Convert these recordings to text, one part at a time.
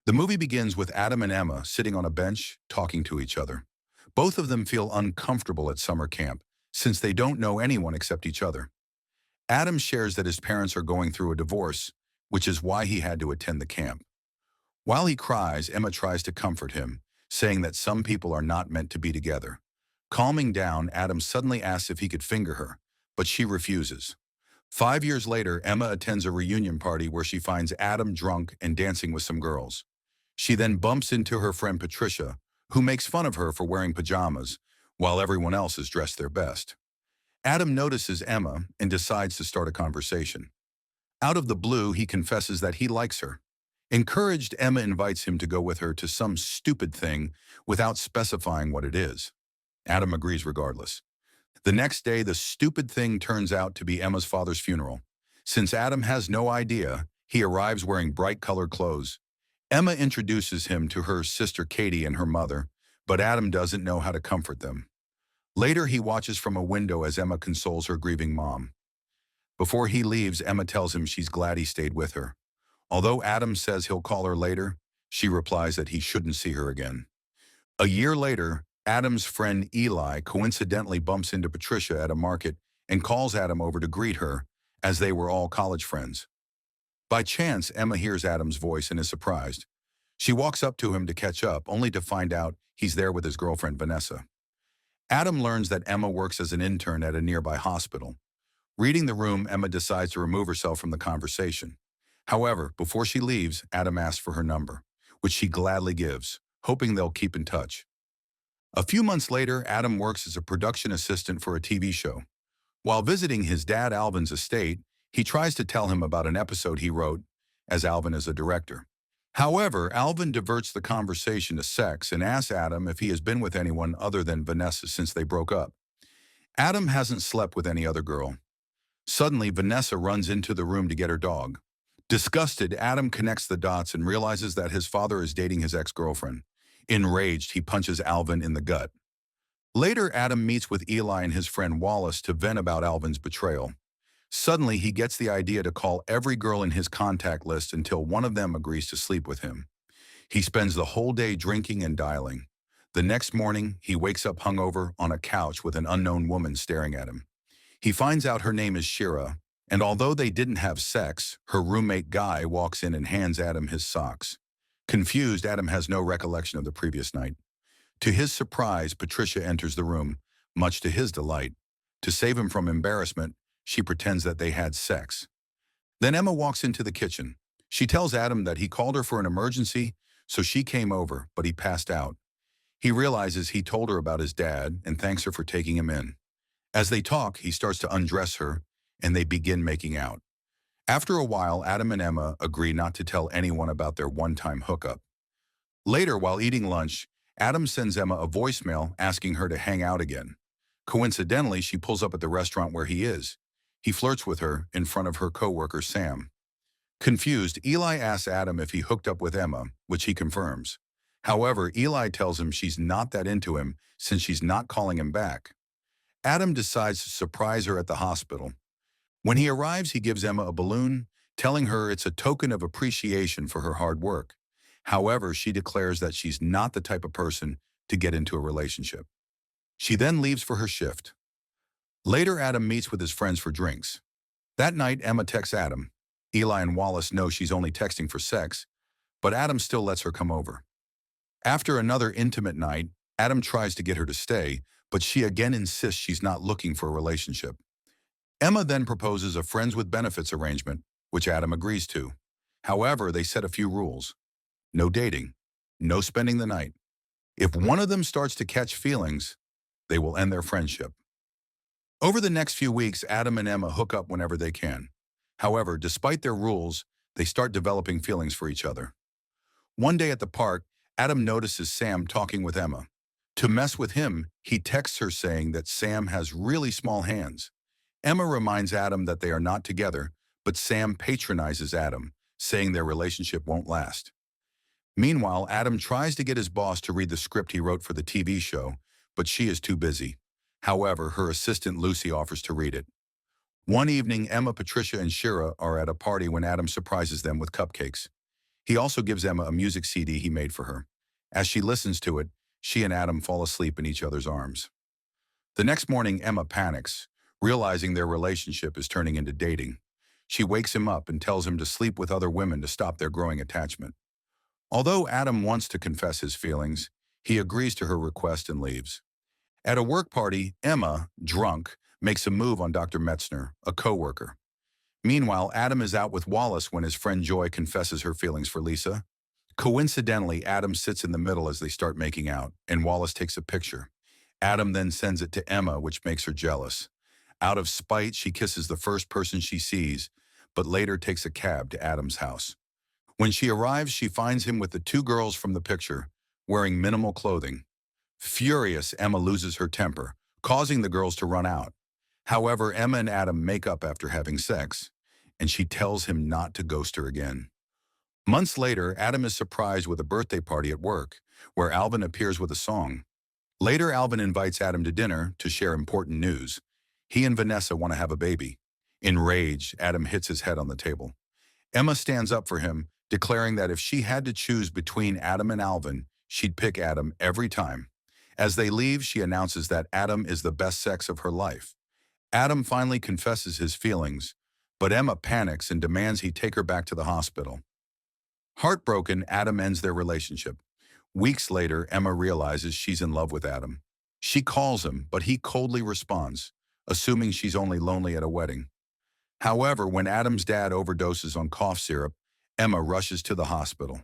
The movie begins with Adam and Emma sitting on a bench talking to each other. Both of them feel uncomfortable at summer camp since they don't know anyone except each other. Adam shares that his parents are going through a divorce, which is why he had to attend the camp. While he cries, Emma tries to comfort him, saying that some people are not meant to be together. Calming down, Adam suddenly asks if he could finger her, but she refuses. 5 years later, Emma attends a reunion party where she finds Adam drunk and dancing with some girls. She then bumps into her friend Patricia, who makes fun of her for wearing pajamas, while everyone else is dressed their best. Adam notices Emma and decides to start a conversation. Out of the blue, he confesses that he likes her. Encouraged, Emma invites him to go with her to some stupid thing without specifying what it is. Adam agrees regardless. The next day, the stupid thing turns out to be Emma's father's funeral. Since Adam has no idea, he arrives wearing bright-colored clothes. Emma introduces him to her sister Katie and her mother, but Adam doesn't know how to comfort them. Later, he watches from a window as Emma consoles her grieving mom. Before he leaves, Emma tells him she's glad he stayed with her. Although Adam says he'll call her later, she replies that he shouldn't see her again. A year later, Adam's friend Eli coincidentally bumps into Patricia at a market and calls Adam over to greet her, as they were all college friends. By chance, Emma hears Adam's voice and is surprised. She walks up to him to catch up, only to find out he's there with his girlfriend Vanessa. Adam learns that Emma works as an intern at a nearby hospital. Reading the room, Emma decides to remove herself from the conversation. However, before she leaves, Adam asks for her number, which she gladly gives, hoping they'll keep in touch. A few months later, Adam works as a production assistant for a TV show. While visiting his dad Alvin's estate, he tries to tell him about an episode he wrote, as Alvin is a director. However, Alvin diverts the conversation to sex and asks Adam if he has been with anyone other than Vanessa since they broke up. Adam hasn't slept with any other girl. Suddenly, Vanessa runs into the room to get her dog. Disgusted, Adam connects the dots and realizes that his father is dating his ex-girlfriend. Enraged, he punches Alvin in the gut. Later, Adam meets with Eli and his friend Wallace to vent about Alvin's betrayal. Suddenly, he gets the idea to call every girl in his contact list until one of them agrees to sleep with him. He spends the whole day drinking and dialing. The next morning, he wakes up hungover on a couch with an unknown woman staring at him. He finds out her name is Shira, and although they didn't have sex, her roommate Guy walks in and hands Adam his socks. Confused, Adam has no recollection of the previous night. To his surprise, Patricia enters the room, much to his delight. To save him from embarrassment, she pretends that they had sex. Then Emma walks into the kitchen. She tells Adam that he called her for an emergency, so she came over, but he passed out. He realizes he told her about his dad and thanks her for taking him in. As they talk, he starts to undress her, and they begin making out. After a while, Adam and Emma agree not to tell anyone about their one-time hookup. Later, while eating lunch, Adam sends Emma a voicemail asking her to hang out again. Coincidentally, she pulls up at the restaurant where he is. He flirts with her in front of her coworker Sam. Confused, Eli asks Adam if he hooked up with Emma, which he confirms. However, Eli tells him she's not that into him since she's not calling him back. Adam decides to surprise her at the hospital. When he arrives, he gives Emma a balloon, telling her it's a token of appreciation for her hard work. However, she declares that she's not the type of person to get into a relationship. She then leaves for her shift. Later, Adam meets with his friends for drinks. That night, Emma texts Adam. Eli and Wallace know she's only texting for sex, but Adam still lets her come over. After another intimate night, Adam tries to get her to stay, but she again insists she's not looking for a relationship. Emma then proposes a friends with benefits arrangement, which Adam agrees to. However, they set a few rules. No dating. No spending the night. If one of them starts to catch feelings, they will end their friendship. Over the next few weeks, Adam and Emma hook up whenever they can. However, despite their rules, they start developing feelings for each other. One day at the park, Adam notices Sam talking with Emma. To mess with him, he texts her saying that Sam has really small hands. Emma reminds Adam that they are not together, but Sam patronizes Adam, saying their relationship won't last. Meanwhile, Adam tries to get his boss to read the script he wrote for the TV show, but she is too busy. However, her assistant Lucy offers to read it. One evening, Emma, Patricia, and Shira are at a party when Adam surprises them with cupcakes. He also gives Emma a music CD he made for her. As she listens to it, she and Adam fall asleep in each other's arms. The next morning, Emma panics, realizing their relationship is turning into dating. She wakes him up and tells him to sleep with other women to stop their growing attachment. Although Adam wants to confess his feelings, he agrees to her request and leaves. At a work party, Emma, drunk, makes a move on Dr. Metzner, a coworker. Meanwhile, Adam is out with Wallace when his friend Joy confesses her feelings for Lisa. Coincidentally, Adam sits in the middle as they start making out, and Wallace takes a picture. Adam then sends it to Emma, which makes her jealous. Out of spite, she kisses the first person she sees, but later takes a cab to Adam's house. When she arrives, she finds him with the two girls from the picture, wearing minimal clothing. Furious, Emma loses her temper, causing the girls to run out. However, Emma and Adam make up after having sex, and she tells him not to ghost her again. Months later, Adam is surprised with a birthday party at work, where Alvin appears with a song. Later, Alvin invites Adam to dinner to share important news. He and Vanessa want to have a baby. Enraged, Adam hits his head on the table. Emma stands up for him, declaring that if she had to choose between Adam and Alvin, she'd pick Adam every time. As they leave, she announces that Adam is the best sex of her life. Adam finally confesses his feelings, but Emma panics and demands he take her back to the hospital. Heartbroken, Adam ends their relationship. Weeks later, Emma realizes she's in love with Adam. She calls him, but he coldly responds, assuming she's only lonely at a wedding. However, when Adam's dad overdoses on cough syrup, Emma rushes to the hospital.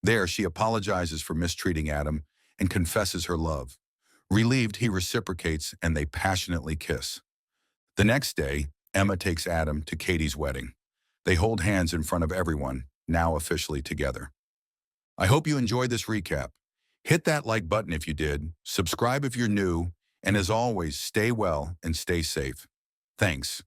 There, she apologizes for mistreating Adam and confesses her love. Relieved, he reciprocates and they passionately kiss. The next day, Emma takes Adam to Katie's wedding. They hold hands in front of everyone, now officially together. I hope you enjoyed this recap. Hit that like button if you did, subscribe if you're new, and as always, stay well and stay safe. Thanks.